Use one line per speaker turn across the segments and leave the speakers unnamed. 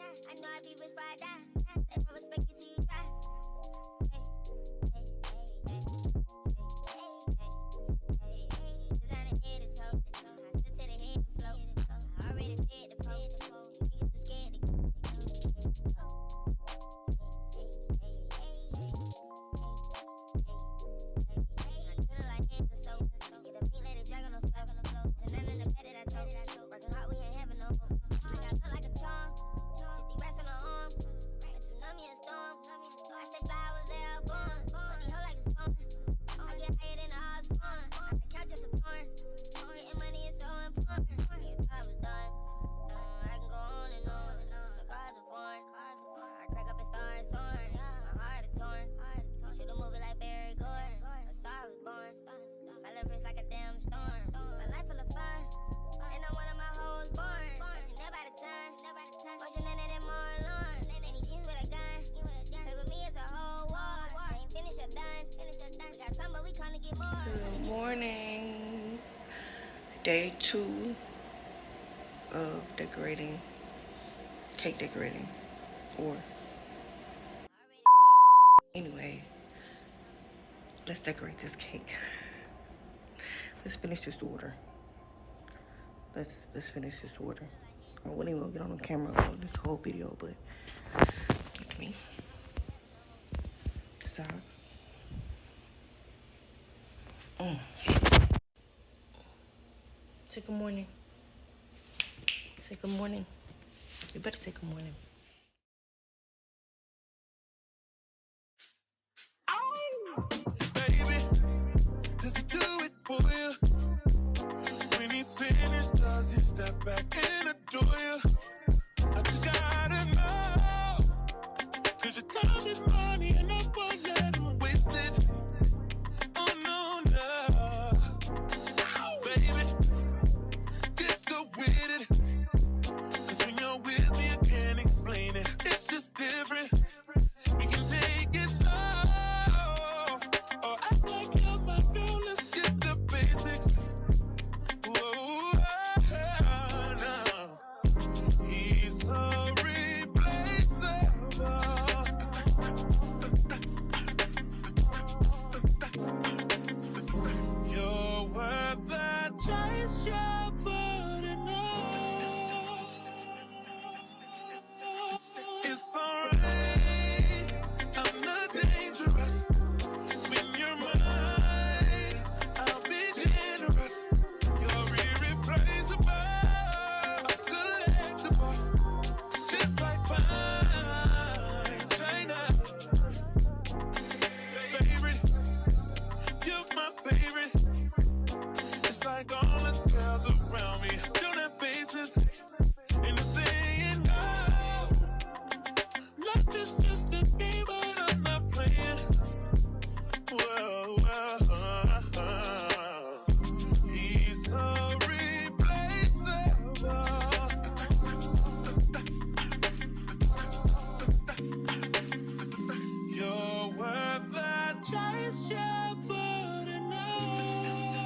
I know I be rich before I die. They won't respect you till you try. Designer head to toe. I stood to the head to float. I already fed the pole. Niggas too scared to go.
Good morning. Day 2 of decorating, cake decorating, or anyway, let's decorate this cake. Let's finish this order. Let's finish this order. I wouldn't even get on the camera for this whole video, but look at me. Socks. Say good morning. Say good morning. You better say good morning.
Baby, does he do it for you? When he's finished, does he step back and adore you? I just gotta know, 'cause your time is money and I won't let him waste it. Oh no, no. Baby, just go with it. 'Cause when you're with me, I can't explain it. It's just different. We can take it slow. Or act like you're my girl. Let's skip the basics. Whoa, no. He's so replaceable. You're worth the chase, you're putting on. It's alright, I'm not dangerous. When you're mine, I'll be generous. You're irreplaceable, collectible, just like fine china. Favorite, you're my favorite. It's like all the girls around me don't have faces, and they're saying no. Life is just a game, but I'm not playing. Whoa, whoa. He's so replaceable. You're worth the chase, you're putting on.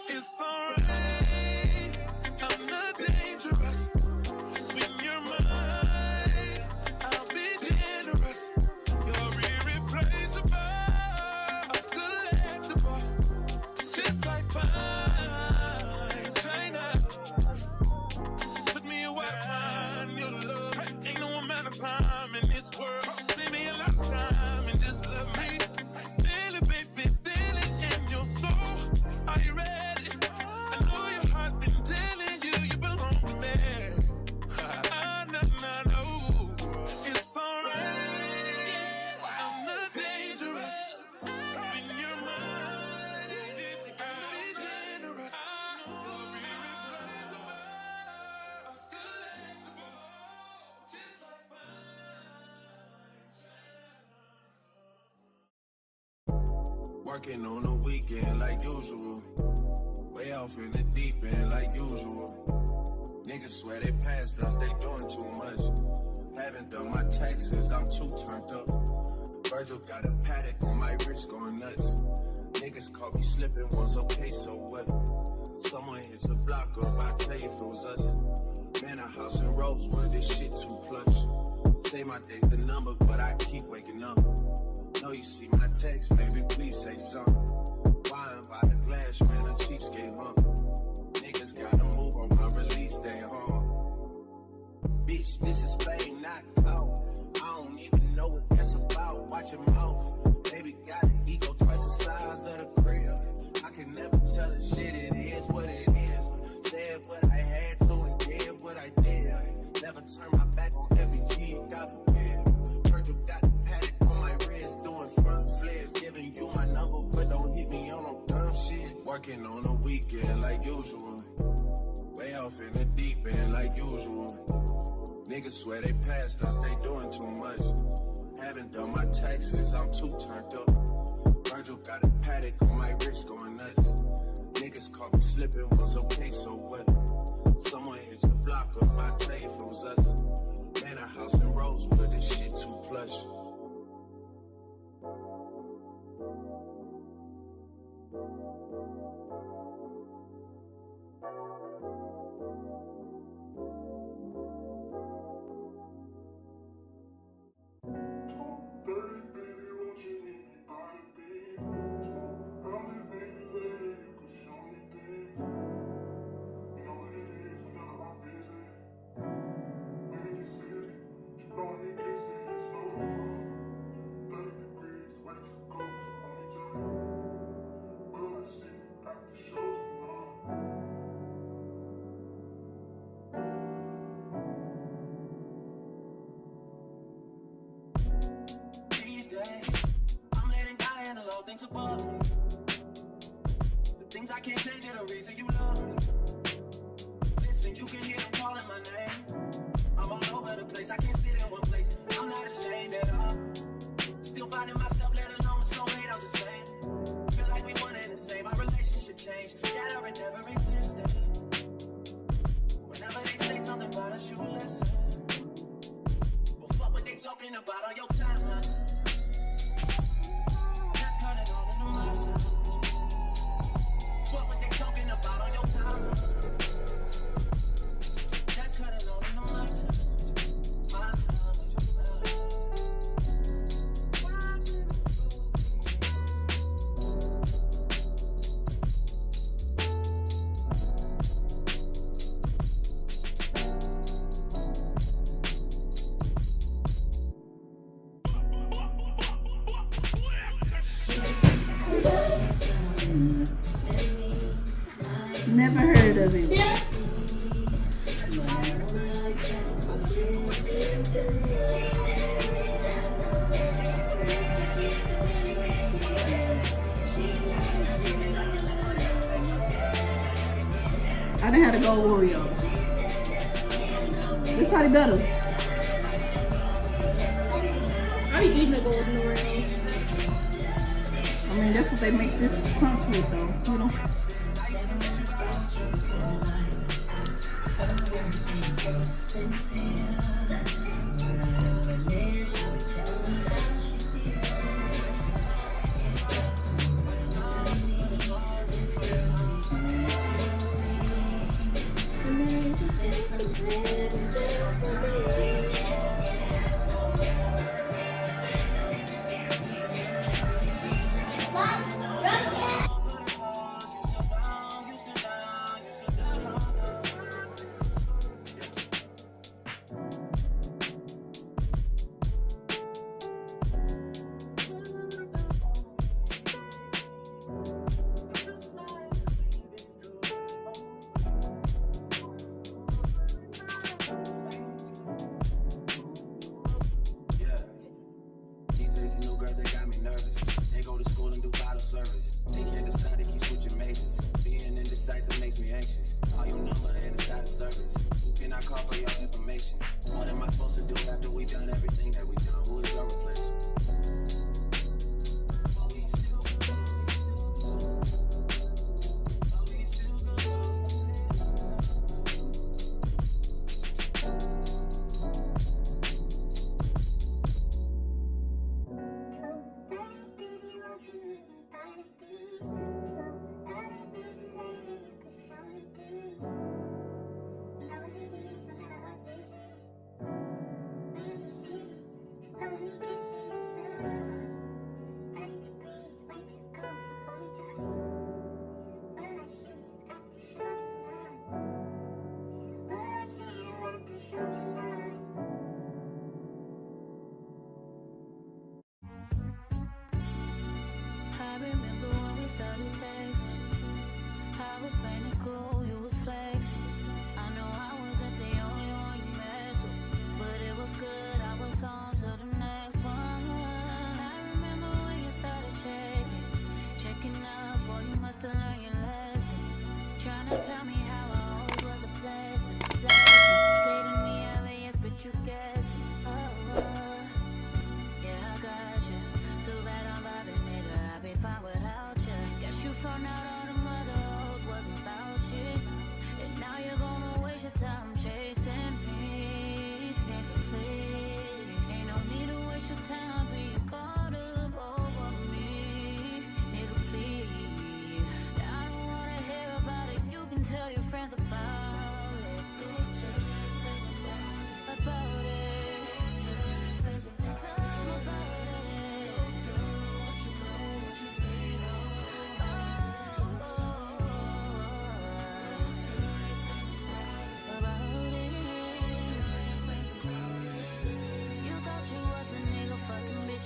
It's alright, I'm not dangerous. When you're mine, I'll be generous. You're irreplaceable, collectible, just like fine china. Took me a while to find your love. Ain't no amount of time in this world. Save me a lot of time and just love me. Feel it, baby, feel it in your soul. Are you ready? I know your heart been telling you you belong to me. No. It's alright. I'm not dangerous. When you're mine, I'll be generous. You're irreplaceable, collectible, just like mine. Working on the weekend like usual. Way off in the deep end like usual. Niggas swear they passed us, they doing too much. Haven't done my taxes, I'm too turned up. Virgil got a paddock on my wrist going nuts. Niggas caught me slipping, was okay, so what? Someone hit the block up, I tell you if it was us. Man, I
house in Rosewood, this shit too plush. Say my day's the number, but I keep waking up. Know you see my text, baby, please say something. Wine by the glass, man, a cheapskate, huh? Niggas gotta move on my release day, huh? Bitch, this is fame, not clout. I don't even know what that's about. Watch your mouth. Baby got an ego twice the size of the crib. I can never tell the shit, it is what it is. Said what I had to and did what I did. Never turn my back on every G, God forbid. Virgil got the paddock on my wrist, doing front flips. Giving you my number, but don't hit me on no dumb shit. Working on a weekend like usual. Way off in the deep end like usual. Niggas swear they passed us, they doing too much. Haven't done my taxes, I'm too turned up. Virgil got a paddock on my wrist going nuts. Niggas caught me slipping, was okay, so what? Someone hit the block up, I tell you if it was us. Man, a house in Rosewood, this shit too plush.
I'm letting die and allow things above me. The things I can't change are the reason you love me. Listen, you can hear them calling my name. I'm all over the place, I can't sit in one place. I'm not ashamed at all. Still finding myself, let alone a soulmate, I'm just saying. Feel like we one and the same, our relationship changed. That or it never existed. Whenever they say something about us, you listen. But fuck what they talking about on your timeline. What were they talking about on your time? That's cutting on into my time. My time.
Never heard of it. I done had to go Oreo. It's probably better.
I be eating a golden Oreo.
I mean, that's what they make this crunch with, though. You know.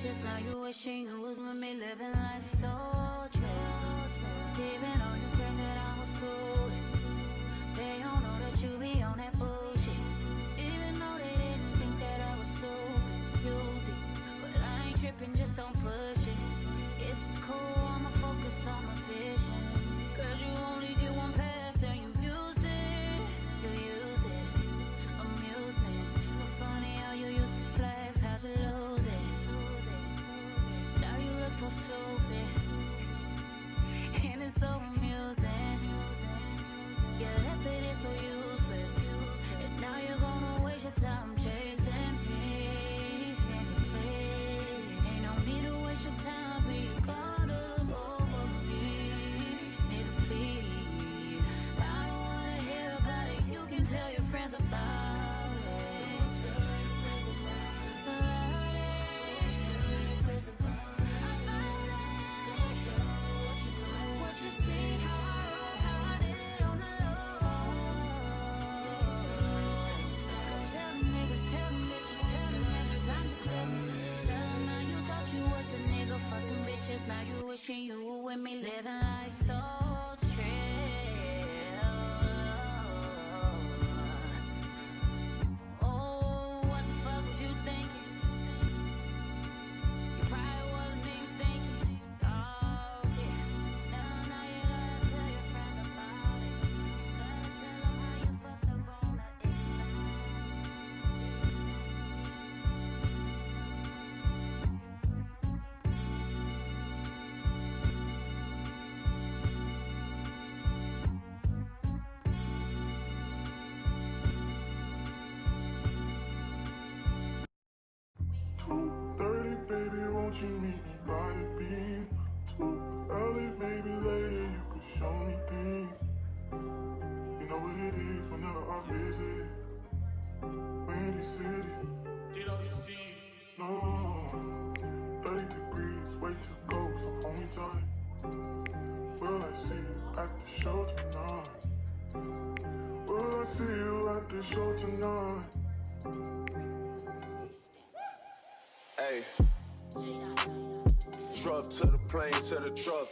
bitches, now you wishing you was with me, living life so true. Even on your friends that I was cool with, they don't know that you be on that bullshit. Even though they didn't think that I was stupid, you did. But I ain't tripping, just don't push it. It's cool, I'ma focus on my vision. Cause you only get one pass and you used it. You used it, amusement. So funny how you used to flex, how'd you lose it? Now you look so stupid, and it's so amusing. Your effort is so useless, and now you're gonna waste your time chasing me. Ain't no need to waste your time being caught up over me. Nigga, please, I don't wanna hear about it. You can tell your friends about it. What you see, how I did it on the low. Tell them niggas, tell them bitches, tell them niggas I'm just living. Tell them now you thought you was the nigga fucking bitches. Now you wishing you were with me, living life so trill. Oh, what the fuck was you thinking? You probably wasn't even thinking. Oh shit. Now you gotta tell your friends about it. Gotta tell them how you fucked up on the inside.
Baby, won't you meet me by the beam? Too early, baby, later you could show me things. You know what it is whenever I visit Windy City. Did I see? No, 30 degrees, way to go, so hold me tight. Will I see you at the show tonight? Will I see you at the show tonight? Hey. Truck to the plane, to the truck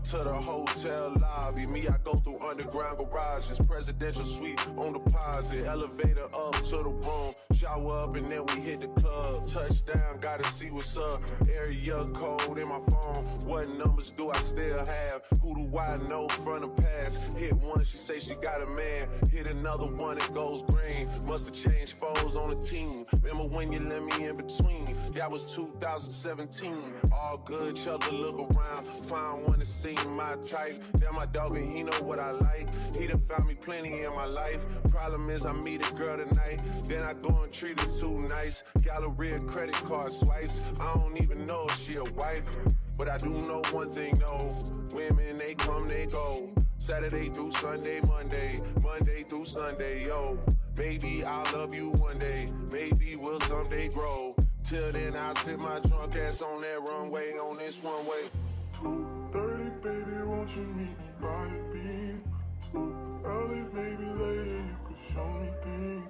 to the hotel lobby. Me, I go through underground garages, presidential suite on deposit, elevator up to the room, shower up and then we hit the club. Touchdown, gotta see what's up. Area code in my phone. What numbers do I still have? Who do I know from the past? Hit one, she say she got a man. Hit another one, it goes green. Must've changed foes on the team. Remember when you let me in between? That was 2017. All good, chug a look around. Find one that seem my type. Damn, my dog and he know what I like. He done found me plenty in my life. Problem is I meet a girl tonight, then I go and treat her too nice. Galleria credit card swipes. I don't even know if she a wife, but I do know one thing though. Women, they come, they go. Saturday through Sunday, Monday through Sunday, yo. Maybe I'll love you one day. Maybe we'll someday grow. Till then, I'll sit my drunk ass on that runway, on this one way. 2:30, baby, won't you meet me by the beam? Too early, baby, later you could show me things.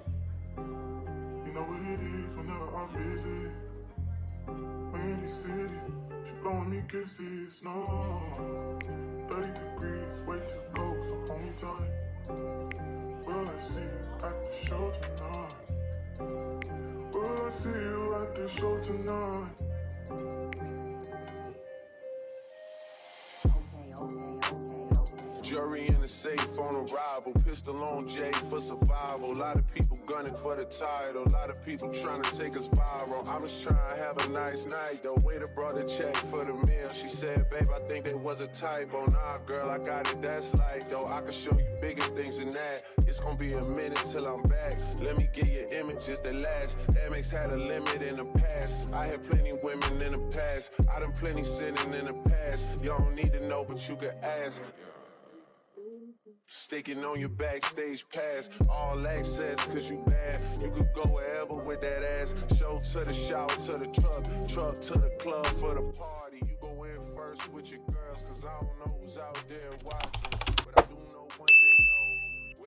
You know what it is whenever I visit Windy City. She blowing me kisses, no. 30 degrees, way to go, so hold me tight. Will I see you at the show tonight? Will I see you at the show tonight? Jury in the safe on arrival. Pistol on Jay for survival. A lot of people gunning for the title. A lot of people trying to take us viral. I'm just trying to have a nice night though. Waiter brought a check for the meal. She said, babe, I think that was a typo. Nah, girl, I got it, that's like though. I can show you bigger things than that. It's gonna be a minute till I'm back. Let me get you images that last. Amex had a limit in the past. I had plenty women in the past. I done plenty sinning in the past. You don't need to know, but you can ask. Sticking on your backstage pass, all access, cause you bad. You could go wherever with that ass. Show to the shower, to the truck to the club for the party. You go in first with your girls, cause I don't know who's out there.